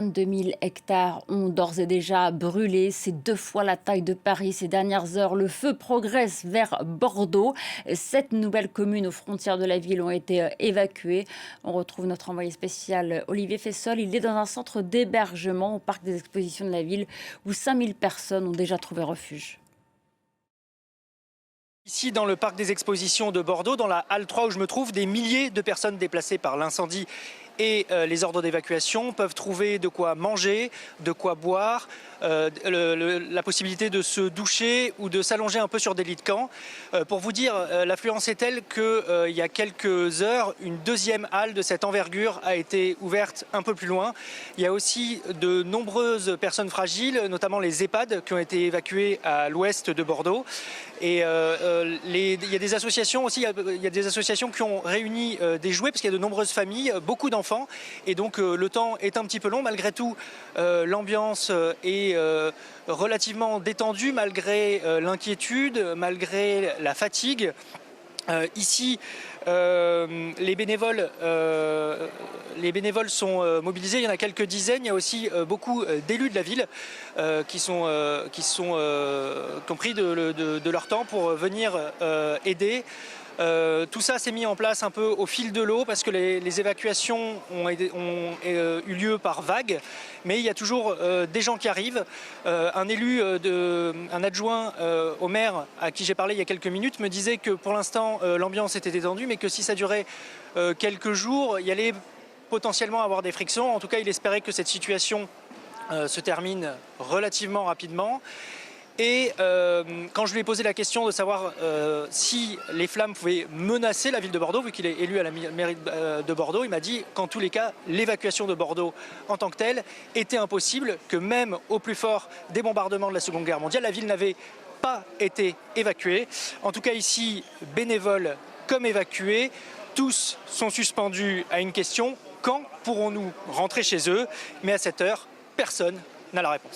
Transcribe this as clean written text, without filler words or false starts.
2000 hectares ont d'ores et déjà brûlé. C'est 2 fois la taille de Paris ces dernières heures. Le feu progresse vers Bordeaux. 7 nouvelles communes aux frontières de la ville ont été évacuées. On retrouve notre envoyé spécial Olivier Fessol. Il est dans un centre d'hébergement au parc des expositions de la ville où 5000 personnes ont déjà trouvé refuge. Ici, dans le parc des expositions de Bordeaux, dans la halle 3 où je me trouve, des milliers de personnes déplacées par l'incendie et les ordres d'évacuation peuvent trouver de quoi manger, de quoi boire, la possibilité de se doucher ou de s'allonger un peu sur des lits de camp. Pour vous dire, l'affluence est telle qu'il y a quelques heures, une deuxième halle de cette envergure a été ouverte un peu plus loin. Il y a aussi de nombreuses personnes fragiles, notamment les EHPAD, qui ont été évacuées à l'ouest de Bordeaux. Et il y a des associations aussi, il y a des associations qui ont réuni des jouets, parce qu'il y a de nombreuses familles, beaucoup d'enfants. Et donc le temps est un petit peu long. Malgré tout, l'ambiance est relativement détendue, malgré l'inquiétude, malgré la fatigue. Ici, les bénévoles sont mobilisés, il y en a quelques dizaines. Il y a aussi beaucoup d'élus de la ville qui ont pris de leur temps pour venir aider. Tout ça s'est mis en place un peu au fil de l'eau parce que les évacuations ont eu lieu par vagues, mais il y a toujours des gens qui arrivent. Un adjoint au maire à qui j'ai parlé il y a quelques minutes me disait que pour l'instant l'ambiance était détendue, mais que si ça durait quelques jours, il y allait potentiellement avoir des frictions. En tout cas, il espérait que cette situation se termine relativement rapidement. Et quand je lui ai posé la question de savoir si les flammes pouvaient menacer la ville de Bordeaux, vu qu'il est élu à la mairie de Bordeaux, il m'a dit qu'en tous les cas, l'évacuation de Bordeaux en tant que telle était impossible, que même au plus fort des bombardements de la Seconde Guerre mondiale, la ville n'avait pas été évacuée. En tout cas ici, bénévoles comme évacués, tous sont suspendus à une question: quand pourrons-nous rentrer chez eux? Mais à cette heure, personne n'a la réponse.